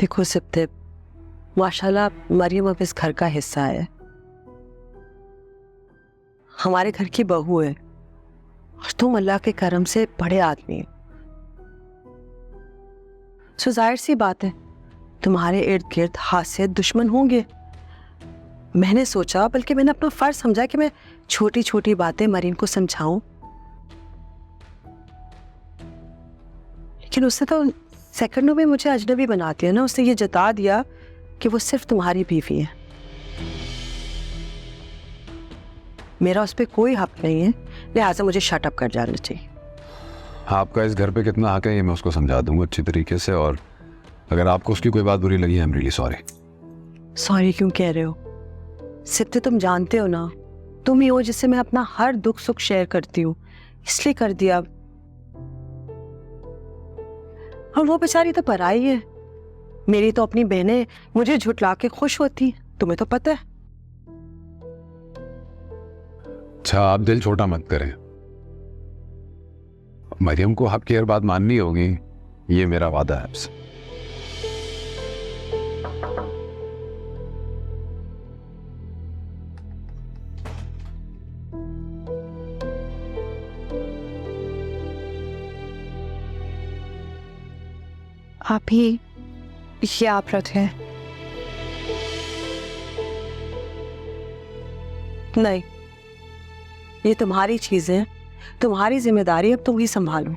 देखो सिप्ते, माशाल्लाह मरियम अब इस घर का हिस्सा है, हमारे घर की बहू है और तुम अल्लाह के करम से बड़े आदमी हो। सो जाहिर सी बात है तुम्हारे इर्द गिर्द हास्य दुश्मन होंगे। मैंने सोचा, बल्कि मैंने अपना फर्ज समझा कि मैं छोटी छोटी बातें मरीम को समझाऊं, लेकिन उसने तो सेकंडों में मुझे अजनबी बना दिया ना। उसने ये जता दिया कि वो सिर्फ तुम्हारी बीवी है, मेरा उस पर कोई हक नहीं है, लिहाजा मुझे शट अप कर जाना चाहिए। आपका इस घर पे कितना हक है ये मैं उसको समझा दूंगा अच्छी तरीके से, और अगर आपको उसकी कोई बात बुरी लगी I am really sorry. Sorry क्यों कह रहे हो सिप्ते? तुम जानते हो ना, तुम ही हो जिससे मैं अपना हर दुख सुख शेयर करती हूँ, इसलिए कर दिया। और वो बेचारी तो पराई है, मेरी तो अपनी बहनें मुझे झुटला के खुश होती, तुम्हें तो पता है। अच्छा आप दिल छोटा मत करें, मरियम को आपकी हर बात माननी होगी, ये मेरा वादा है आपसे। आप ही ये आप रखें। नहीं, ये तुम्हारी चीजें हैं, तुम्हारी जिम्मेदारी, अब तुम ही संभालो।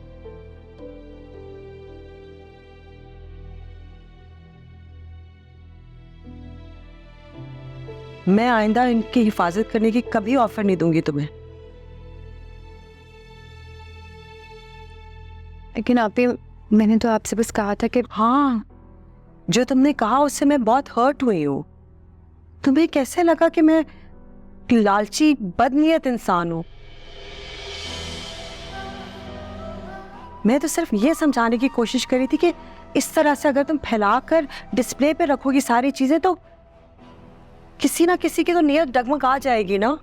मैं आइंदा इनकी हिफाजत करने की कभी ऑफर नहीं दूंगी तुम्हें। लेकिन आप ही, मैंने तो आपसे बस कहा था कि हाँ, जो तुमने कहा उससे मैं बहुत हर्ट हुई हूं। तुम्हें कैसे लगा कि मैं लालची बदनीयत इंसान हूं? मैं तो सिर्फ ये समझाने की कोशिश करी थी कि इस तरह से अगर तुम फैलाकर डिस्प्ले पे रखोगी सारी चीजें तो किसी ना किसी की तो नीयत डगमगा जाएगी ना।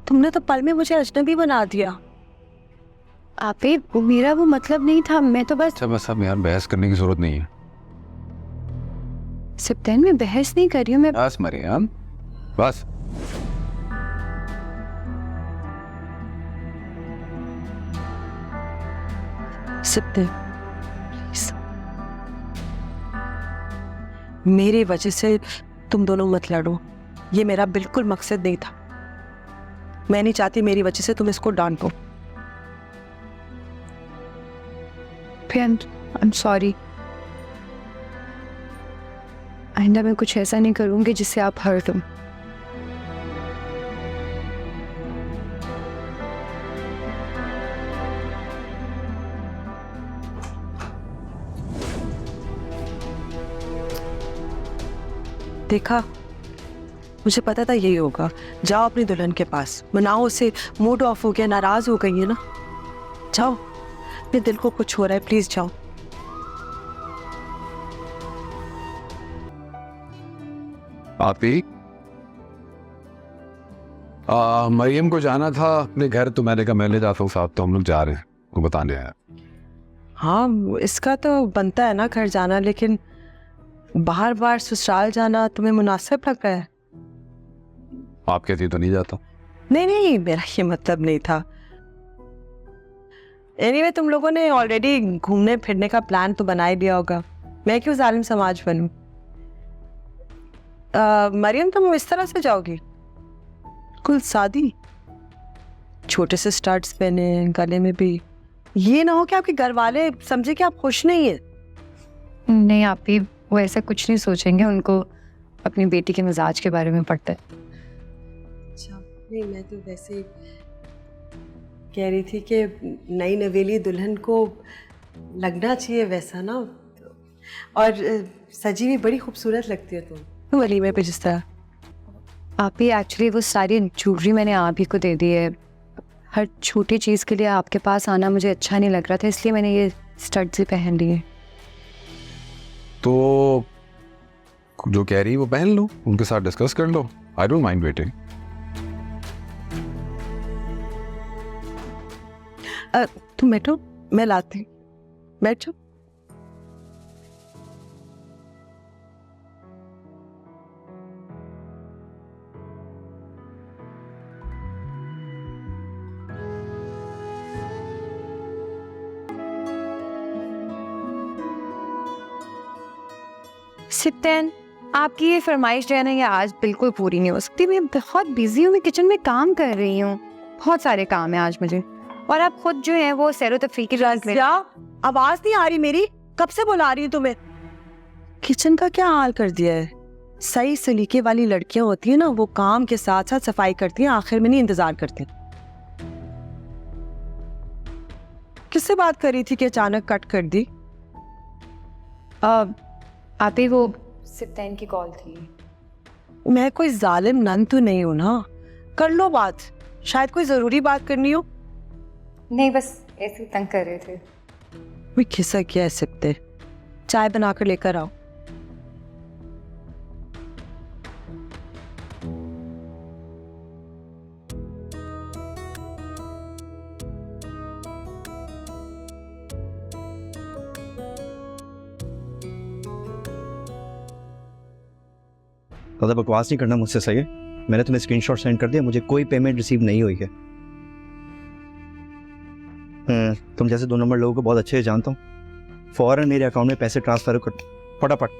तुमने तो पल में मुझे अजनबी बना दिया। आप ही, मेरा वो मतलब नहीं था, मैं तो बस। अच्छा बस अब यार बहस करने की जरूरत नहीं है। सिप्तैन मैं बहस नहीं कर रही हूँ, मैं बस मरियम बस। सिप्ते प्लीज, मेरी वजह से तुम दोनों मत लड़ो, ये मेरा बिल्कुल मकसद नहीं था। मैं नहीं चाहती मेरी वजह से तुम इसको डांटो। I am sorry. आइंदा मैं कुछ ऐसा नहीं करूंगी जिससे आप हर्ट हो। देखा, मुझे पता था यही होगा। जाओ अपनी दुल्हन के पास, मनाओ उसे, मूड ऑफ हो गया, नाराज हो गई है ना। जाओ, अपने दिल को कुछ हो रहा है, प्लीज जाओ। आपी मरियम को जाना था अपने घर, तो मैंने कहा मैं ले जाता हूँ साथ, तो हम लोग जा रहे हैं, वो बताने आया। हाँ, इसका तो बनता है ना घर जाना, लेकिन बार बार ससुराल जाना तुम्हें मुनासिब लग रहा है? आप कहती तो नहीं जाता। नहीं नहीं, मेरा ये मतलब नहीं था। एनीवे, तुम लोगों ने ऑलरेडी घूमने फिरने का प्लान तो बना ही लिया होगा, मैं क्यों जालिम समाज बनूं। मरियम, तुम इस तरह से जाओगी? बिल्कुल सादी, छोटे से स्टड्स पहने, गले में भी। ये ना हो कि आपके घर वाले समझे कि आप खुश नहीं है। नहीं आप ही, वो ऐसा कुछ नहीं सोचेंगे, उनको अपनी बेटी के मिजाज के बारे में पता है। अच्छा, नहीं मैं तो वैसे कह रही थी कि नई नवेली दुल्हन को लगना चाहिए वैसा ना, और सजी भी बड़ी खूबसूरत लगती है तुम वलीमे पे जिस तरह। आप ही, एक्चुअली वो सारी ज्वेलरी मैंने आप ही को दे दी है। हर छोटी चीज़ के लिए आपके पास आना मुझे अच्छा नहीं लग रहा था, इसलिए मैंने ये स्टड्स ही पहन लिए। तो जो कह रही है वो पहन लो, उनके साथ डिस्कस कर लो, आई डोंट माइंड वेटिंग। तुम बैठो, मैं लाती हूँ, बैठो। सिप्तैन, आपकी ये फरमाइश जो है ना, ये आज बिल्कुल पूरी नहीं हो सकती। मैं बहुत बिजी हूँ, मैं किचन में काम कर रही हूँ, बहुत सारे काम है आज मुझे। और आप खुद जो है वो सैरो तफरीह की रज़िया, आवाज नहीं आ रही मेरी? कब से बुला रही हूँ तुम्हें? किचन का क्या हाल कर दिया है? सही सलीके वाली लड़कियां होती है ना, वो काम के साथ साथ सफाई करती हैं, आखिर में नहीं इंतजार करती। किससे बात कर रही थी कि अचानक कट कर दी? आप ही वो सिप्तैन की कॉल थी। मैं कोई जालिम नन तो नहीं हूं ना, कर लो बात, शायद कोई जरूरी बात करनी हो। नहीं, बस ऐसे ही तंग कर रहे थे। वो खिसक गया है सिप्ते, चाय बनाकर लेकर आओ। ज़्यादा बकवास नहीं करना मुझसे, सही है? मैंने तुम्हें स्क्रीनशॉट सेंड कर दिया, मुझे कोई पेमेंट रिसीव नहीं हुई है। तुम जैसे 2 नंबर लोगों को बहुत अच्छे से जानता हूँ। फौरन मेरे अकाउंट में पैसे ट्रांसफर कर, फटाफट।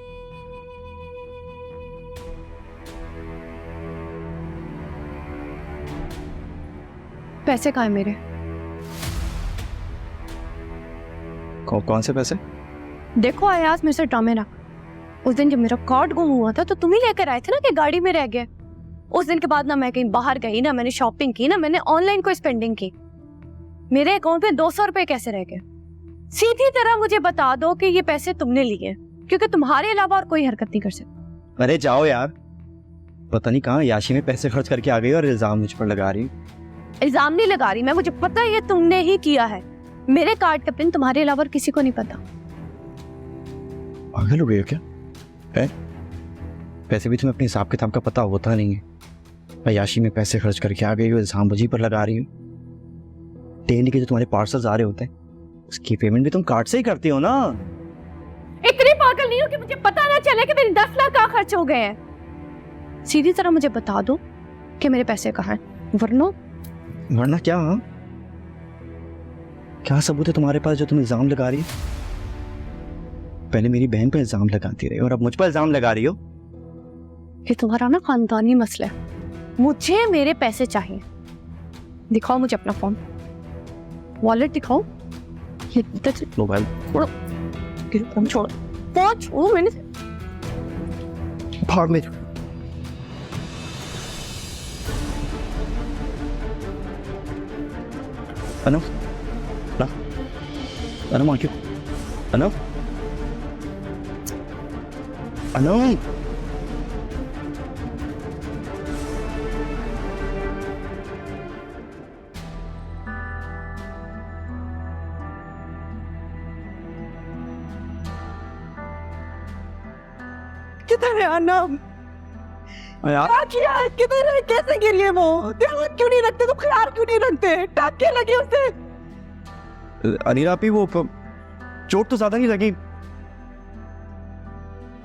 पैसे कहाँ है मेरे? कौन से पैसे? देखो अयाज, मेरे से ड्रामे ना। उस दिन जब मेरा कार्ड गुम हुआ था तो तुम ही लेकर आए थे ना कि गाड़ी में रह गया। उस दिन के बाद ना मैं कहीं बाहर गई, ना मैंने शॉपिंग की, ना मैंने ऑनलाइन कोई स्पेंडिंग की। मेरे अकाउंट में 200 रुपए कैसे रह गए? सीधी तरह मुझे बता दो कि ये पैसे तुमने लिए, क्योंकि तुम्हारे अलावा और कोई हरकत नहीं कर सकता। अरे जाओ यार, पता नहीं कहाँ याशी में पैसे खर्च करके आ गई और इल्जाम मुझ पर लगा रही। इल्जाम नहीं लगा रही मैं, मुझे पता है ये तुमने ही किया है। मेरे कार्ड का पिन तुम्हारे अलावा और किसी को नहीं पता। पागल हो गई हो क्या? है? पैसे भी तुम्हें अपने हिसाब किताब का पता होता नहीं है। अयाशी में पैसे खर्च करके आ गई हो, इल्जाम मुझी पर लगा रही हो। डेली के जो तुम्हारे पार्सल्स आ रहे होते हैं, उसकी पेमेंट भी तुम कार्ड से ही करती हो ना। इतनी पागल नहीं हो कि मुझे पता ना चले कि मेरे 10 लाख कहाँ खर्च हो गए हैं। सीधी तरह मुझे बता दो कि मेरे पैसे कहाँ हैं, वरना क्या? क्या सबूत है तुम्हारे पास जो तुम इल्जाम लगा रही हो? पहले मेरी बहन पे इल्जाम लगाती रही और अब मुझ पर इल्जाम लगा रही हो। ये तुम्हारा ना खानदानी मसला है। मुझे मेरे पैसे चाहिए। दिखाओ मुझे अपना फोन, वॉलेट दिखाओ। ये मोबाइल छोड़ो, फोन छोड़ो, फोन छोड़ो। मैंने भाग में। अनु, ला, अनु माँ क्यों? अनु, अनु, किधर है अनम? यार क्या किया है? किधर है? कैसे गिरी है वो? ध्यान क्यों नहीं रखते? तो ख्याल क्यों नहीं रखते? टाके लगे उसे। अनिला भी वो चोट तो ज्यादा नहीं लगी।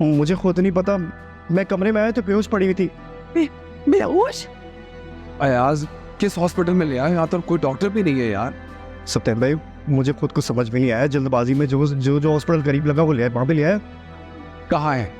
मुझे खुद नहीं पता, मैं कमरे में आया तो बेहोश पड़ी हुई थी। बेहोश? अयाज किस हॉस्पिटल में ले आए? यहाँ तो कोई डॉक्टर भी नहीं है यार। सप्तैन भाई, मुझे खुद को समझ में नहीं आया, जल्दबाजी में जो जो जो हॉस्पिटल करीब लगा वो ले आया, वहां पे ले आया। कहाँ है?